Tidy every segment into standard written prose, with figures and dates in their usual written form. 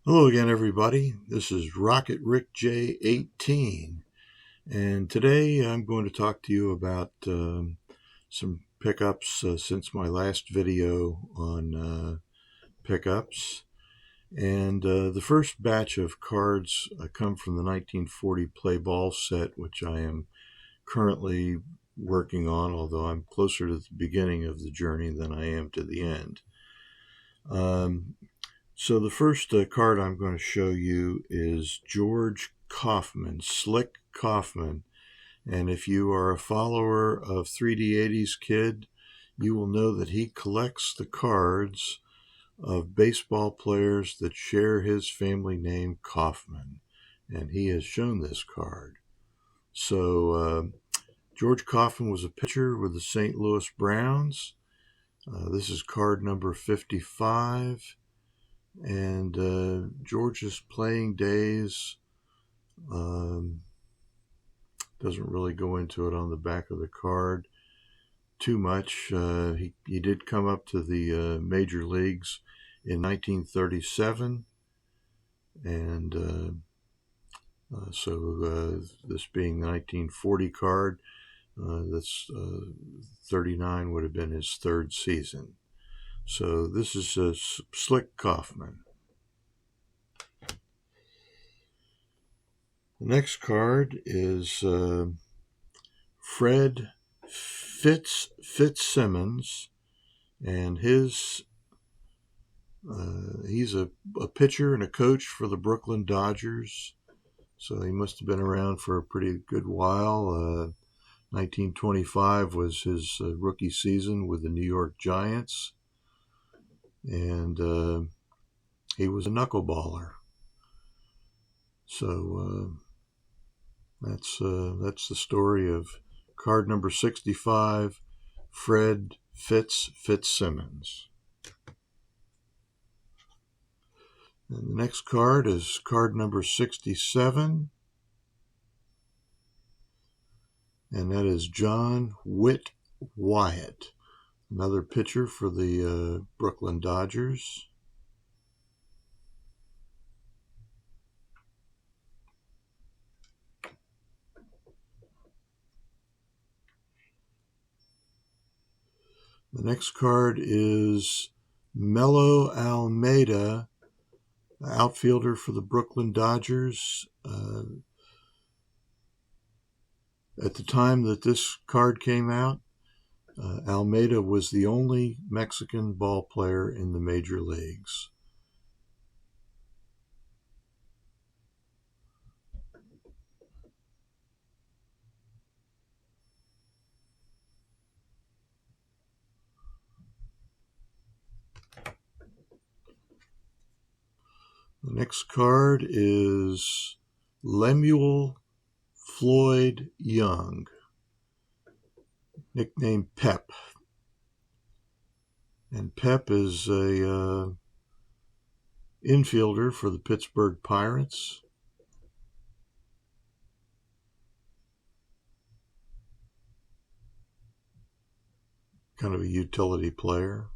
Hello again, everybody. This is Rocket Rick J18, and today I'm going to talk to you about some pickups since my last video on pickups. And the first batch of cards come from the 1940 play ball set, which I am currently working on, although I'm closer to the beginning of the journey than I am to the end. So the first card I'm going to show you is George Kaufman, Slick Kaufman. And if you are a follower of 3D80s Kid, you will know that he collects the cards of baseball players that share his family name, Kaufman. And he has shown this card. So George Kaufman was a pitcher with the St. Louis Browns. This is card number 55. And George's playing days doesn't really go into it on the back of the card too much. He did come up to the major leagues in 1937, and so this being the 1940 card, that's 39 would have been his third season. So this is Slick Kaufman. The next card is Fred Fitzsimmons, and he's a pitcher and a coach for the Brooklyn Dodgers. So he must have been around for a pretty good while. 1925 was his rookie season with the New York Giants. And he was a knuckleballer. So that's the story of card number 65, Fred Fitzsimmons. And the next card is card number 67, and that is John Whit Wyatt, another pitcher for the Brooklyn Dodgers. The next card is Melo Almeida, outfielder for the Brooklyn Dodgers. At the time that this card came out, Almeida was the only Mexican ball player in the major leagues. The next card is Lemuel Floyd Young, nicknamed Pep. And Pep is a infielder for the Pittsburgh Pirates. Kind of a utility player.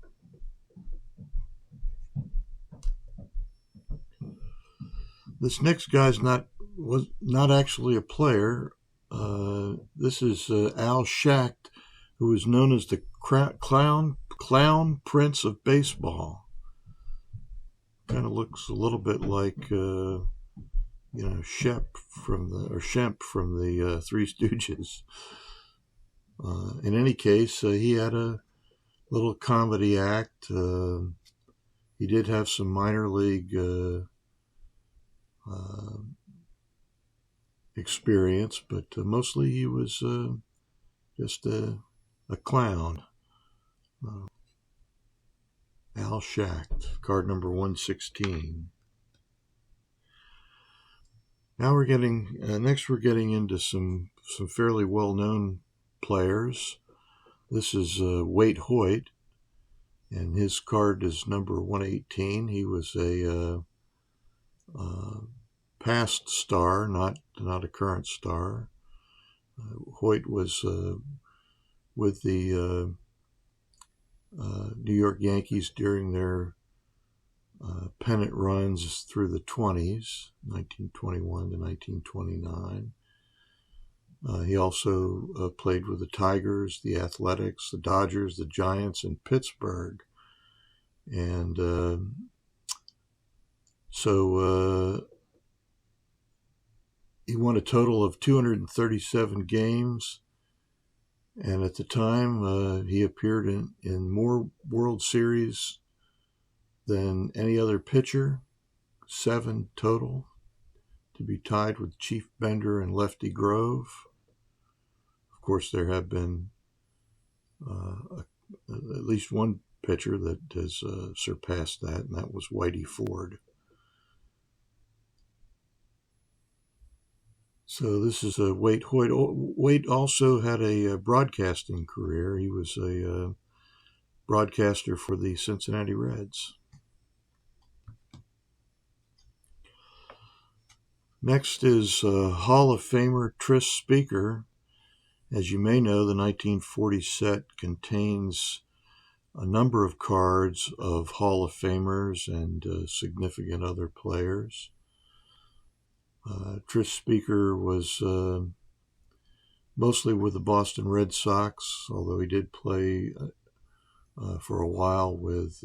This next guy's was not actually a player. This is Al Schacht, who is known as the Clown Prince of Baseball. Kind of looks a little bit like Shemp from the Three Stooges. In any case, he had a little comedy act. He did have some minor league experience, but mostly he was just a clown. Al Schacht, card number 116. Now we're getting into some fairly well-known players. This is Waite Hoyt, and his card is number 118. He was a past star, not a current star. Hoyt was with the New York Yankees during their pennant runs through the 20s, 1921 to 1929. He also played with the Tigers, the Athletics, the Dodgers, the Giants, and Pittsburgh. And so he won a total of 237 games. And at the time, he appeared in more World Series than any other pitcher, 7 total, to be tied with Chief Bender and Lefty Grove. Of course, there have been at least one pitcher that has surpassed that, and that was Whitey Ford. So this is Waite Hoyt. Waite also had a broadcasting career. He was a broadcaster for the Cincinnati Reds. Next is Hall of Famer Tris Speaker. As you may know, the 1940 set contains a number of cards of Hall of Famers and significant other players. Tris Speaker was mostly with the Boston Red Sox, although he did play for a while with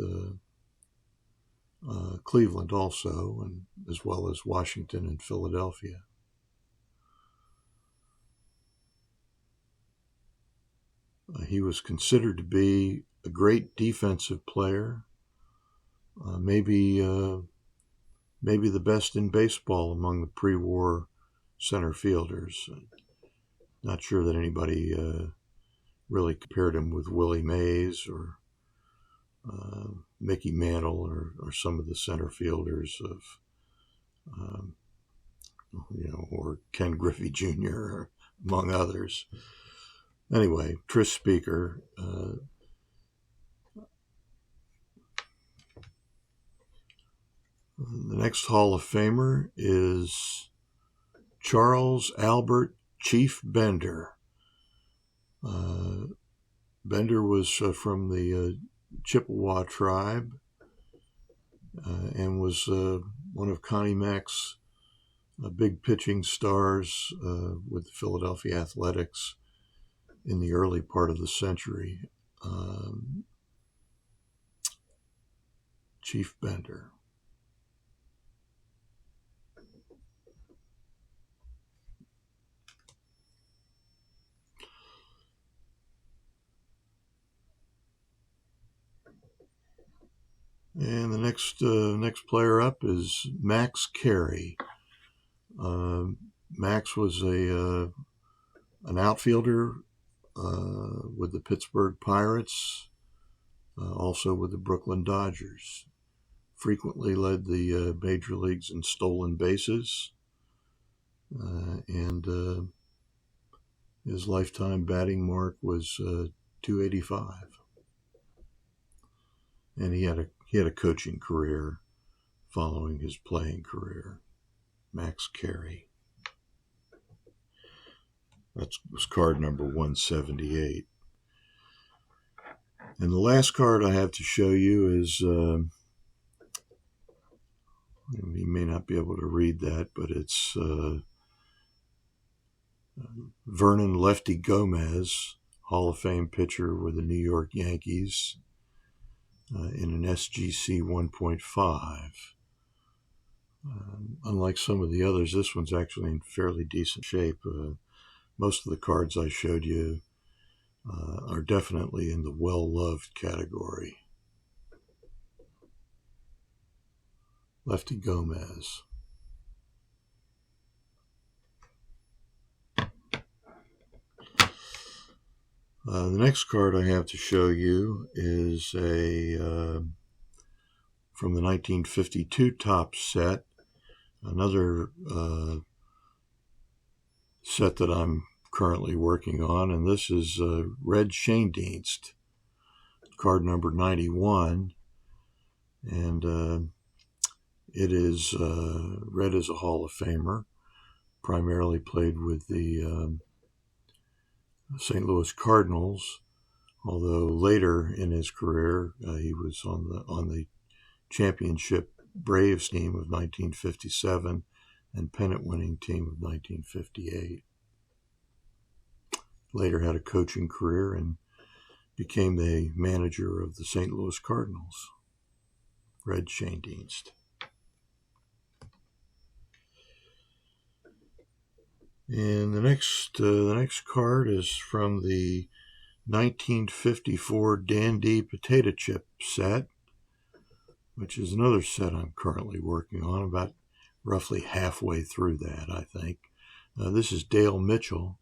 Cleveland also, and as well as Washington and Philadelphia. He was considered to be a great defensive player, maybe the best in baseball among the pre-war center fielders. Not sure that anybody really compared him with Willie Mays or Mickey Mantle or some of the center fielders of, or Ken Griffey Jr., among others. Anyway, Tris Speaker. The next Hall of Famer is Charles Albert Chief Bender. Bender was from the Chippewa tribe and was one of Connie Mack's big pitching stars with the Philadelphia Athletics in the early part of the century. Chief Bender. And the next player up is Max Carey. Max was an outfielder with the Pittsburgh Pirates, also with the Brooklyn Dodgers. Frequently led the major leagues in stolen bases, and his lifetime batting mark was 285. And he had a coaching career following his playing career. Max Carey. That was card number 178. And the last card I have to show you is, you may not be able to read that, but it's Vernon Lefty Gomez, Hall of Fame pitcher with the New York Yankees, in an SGC 1.5. Unlike some of the others, this one's actually in fairly decent shape. Most of the cards I showed you are definitely in the well-loved category. Lefty Gomez. The next card I have to show you is from the 1952 Topps set, another set that I'm currently working on, and this is Red Schoendienst, card number 91, and it is Red is a Hall of Famer, primarily played with the St. Louis Cardinals, although later in his career he was on the championship Braves team of 1957 and pennant-winning team of 1958. Later had a coaching career and became the manager of the St. Louis Cardinals. Red Schoendienst. And the next card is from the 1954 Dan-Dee Potato Chip set, which is another set I'm currently working on, about roughly halfway through that, I think. This is Dale Mitchell,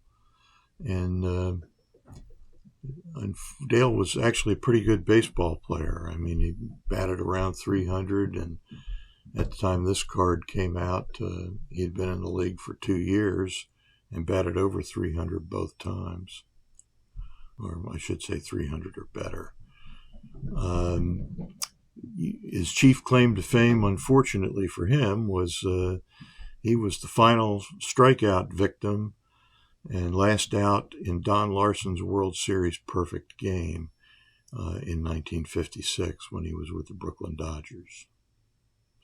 and Dale was actually a pretty good baseball player. I mean, he batted around 300, and at the time this card came out, he had been in the league for 2 years and batted over 300 both times. Or I should say 300 or better. His chief claim to fame, unfortunately for him, was he was the final strikeout victim and last out in Don Larson's World Series perfect game in 1956 when he was with the Brooklyn Dodgers.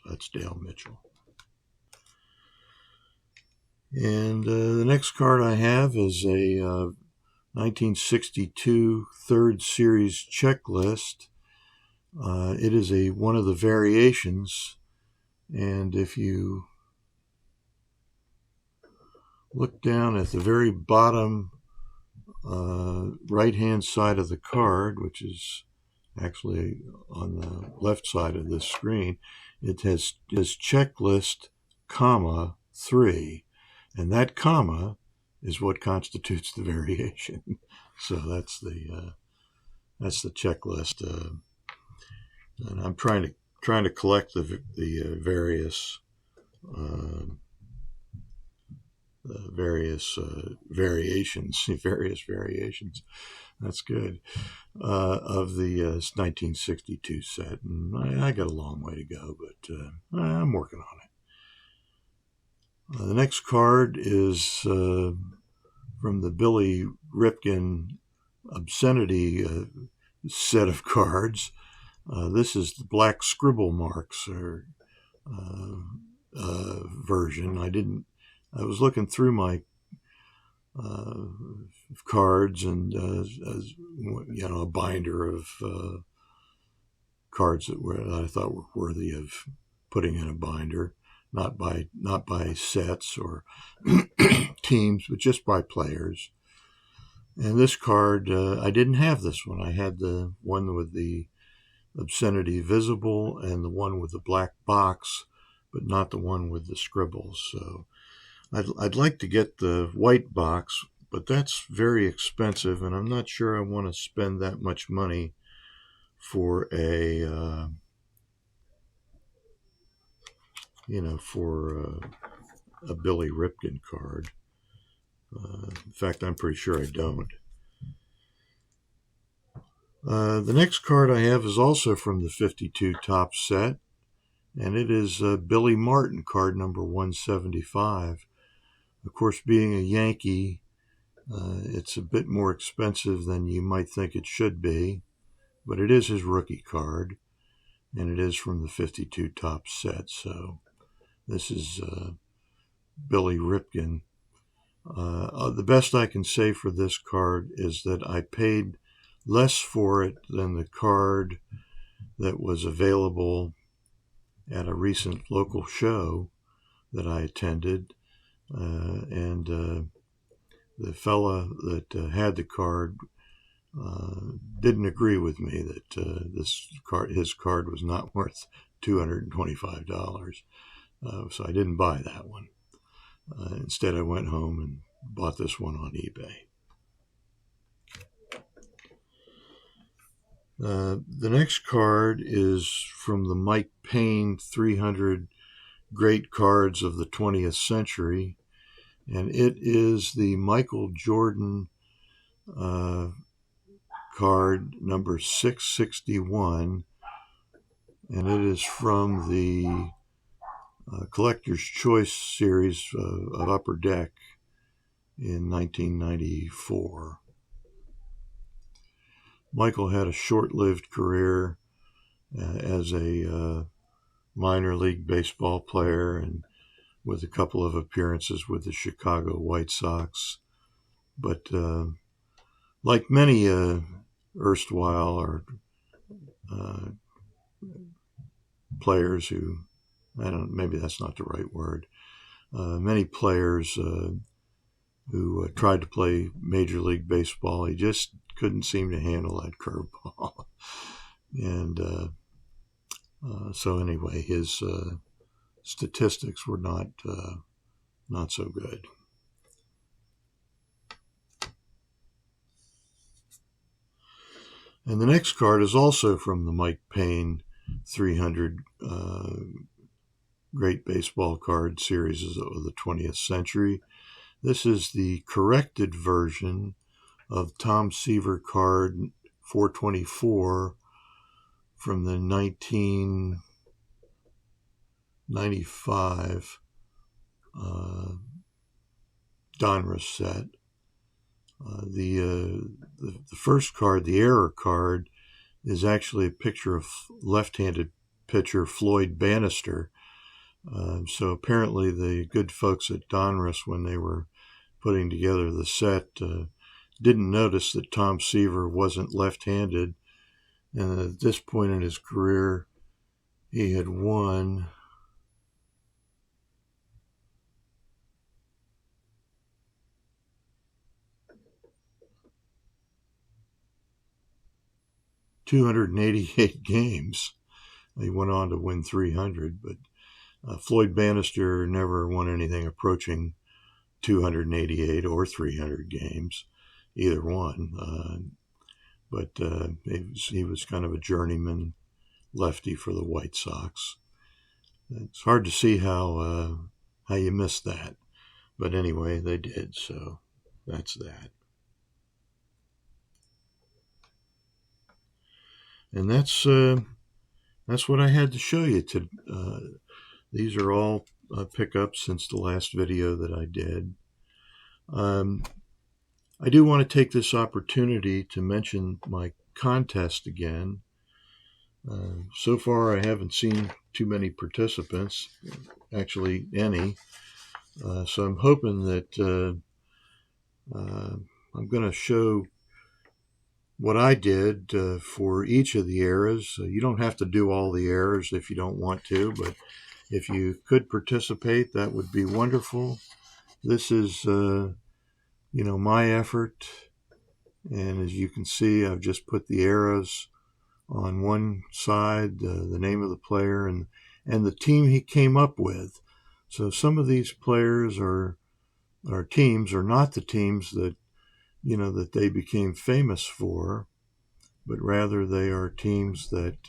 That's Dale Mitchell. And the next card I have is a 1962 third series checklist. It is one of the variations, and if you look down at the very bottom right-hand side of the card, which is actually on the left side of this screen, it has checklist, comma, 3. And that comma is what constitutes the variation. So that's the checklist. And I'm trying to collect the various variations. That's good. Of the 1962 set, and I got a long way to go, but I'm working on it. The next card is from the Billy Ripken obscenity set of cards. This is the black scribble marks version. I was looking through my cards and a binder of cards that I thought were worthy of putting in a binder, not by sets or teams, but just by players. And this card, I didn't have this one. I had the one with the obscenity visible and the one with the black box, but not the one with the scribbles. So I'd like to get the white box, but that's very expensive, and I'm not sure I want to spend that much money for a Billy Ripken card. In fact, I'm pretty sure I don't. The next card I have is also from the 52 Topps set, and it is Billy Martin, card number 175. Of course, being a Yankee, it's a bit more expensive than you might think it should be, but it is his rookie card, and it is from the 52 Topps set. So this is Billy Ripken. The best I can say for this card is that I paid less for it than the card that was available at a recent local show that I attended. And the fella that had the card didn't agree with me that his card was not worth $225. So I didn't buy that one. Instead, I went home and bought this one on eBay. The next card is from the Mike Payne 300 Great Cards of the 20th Century, and it is the Michael Jordan card number 661, and it is from the Collector's Choice series of Upper Deck in 1994. Michael had a short-lived career as a minor league baseball player and with a couple of appearances with the Chicago White Sox. But like many erstwhile or players who, maybe that's not the right word, many players who tried to play Major League Baseball, he just couldn't seem to handle that curveball. And so anyway, his statistics were not so good. And the next card is also from the Mike Payne 300 Great Baseball Card Series of the 20th century. This is the corrected version of Tom Seaver card 424 from the 1995 Donruss set. The first card, the error card, is actually a picture of left-handed pitcher Floyd Bannister. So apparently the good folks at Donruss, when they were putting together the set, didn't notice that Tom Seaver wasn't left-handed. And at this point in his career, he had won 288 games. He went on to win 300, but Floyd Bannister never won anything approaching 288 or 300 games, either one. But he was kind of a journeyman lefty for the White Sox. It's hard to see how you missed that, but anyway, they did. So that's that. And that's what I had to show you. These are all pickups since the last video that I did. I do want to take this opportunity to mention my contest again. So far, I haven't seen too many participants, actually any. So I'm hoping that I'm going to show what I did for each of the eras. You don't have to do all the eras if you don't want to, but if you could participate, that would be wonderful. This is, my effort. And as you can see, I've just put the eras on one side, the name of the player and the team he came up with. So some of these players or teams are not the teams that that they became famous for, but rather they are teams that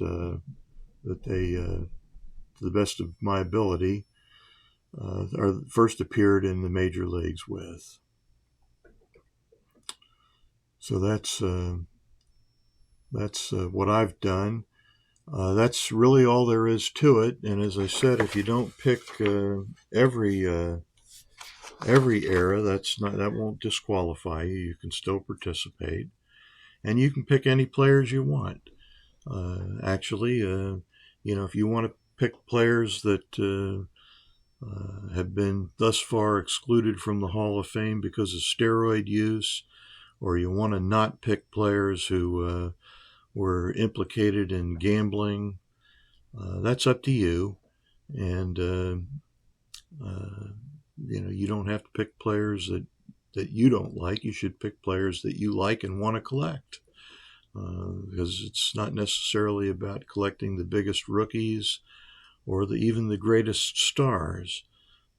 they, to the best of my ability, are first appeared in the major leagues with. So that's what I've done. That's really all there is to it. And as I said, if you don't pick every era, that won't disqualify you. You can still participate, and you can pick any players you want. Actually, if you want to pick players that have been thus far excluded from the Hall of Fame because of steroid use, or you want to not pick players who were implicated in gambling, that's up to you. And you don't have to pick players that you don't like. You should pick players that you like and want to collect, because it's not necessarily about collecting the biggest rookies or even the greatest stars.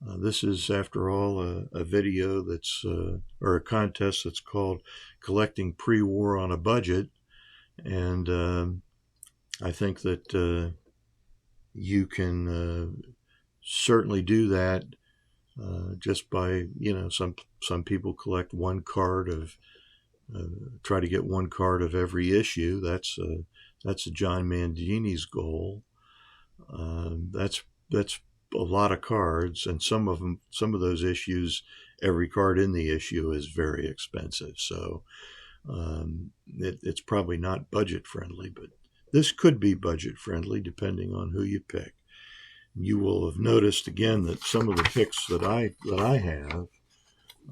This is, after all, a video that's or a contest that's called Collecting Pre-War on a Budget, and I think that you can certainly do that. Just by, some people collect one card try to get one card of every issue. That's a John Mandini's goal. That's a lot of cards, and some of those issues, every card in the issue is very expensive. So it's probably not budget friendly, but this could be budget friendly depending on who you pick. You will have noticed again that some of the picks that I have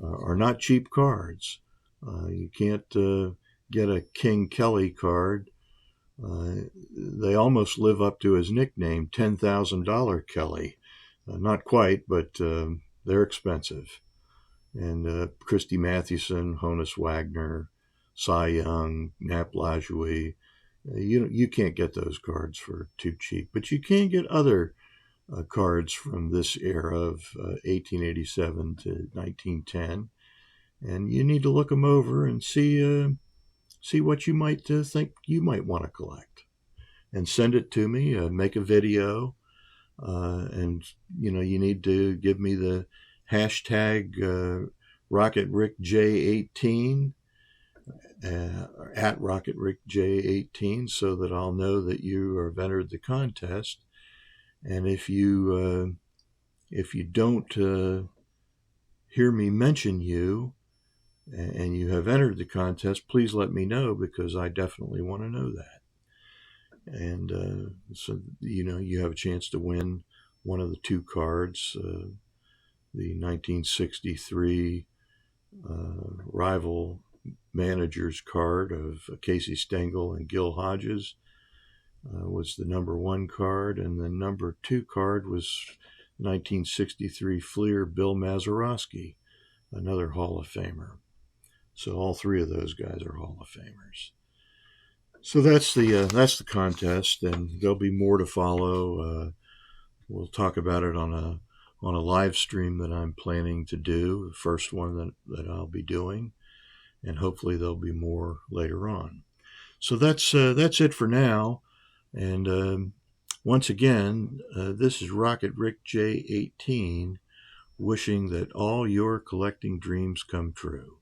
are not cheap cards. You can't get a King Kelly card. They almost live up to his nickname, $10,000 Kelly. Not quite, but they're expensive. And Christy Mathewson, Honus Wagner, Cy Young, Nap Lajoie, you can't get those cards for too cheap. But you can get other cards from this era of 1887 to 1910, and you need to look them over and see what you might think you might want to collect, and send it to me. Make a video, and you need to give me the hashtag RocketRickJ18 at RocketRickJ18, so that I'll know that you have entered the contest. And if you don't hear me mention you and you have entered the contest, please let me know, because I definitely want to know that. And so you have a chance to win one of the two cards, the 1963 rival managers card of Casey Stengel and Gil Hodges. Was the number one card, and the number two card was 1963 Fleer Bill Mazeroski, another Hall of Famer. So all three of those guys are Hall of Famers. So that's the contest, and there'll be more to follow. We'll talk about it on a live stream that I'm planning to do, the first one that I'll be doing, and hopefully there'll be more later on. So that's it for now. And once again, this is Rocket Rick J18, wishing that all your collecting dreams come true.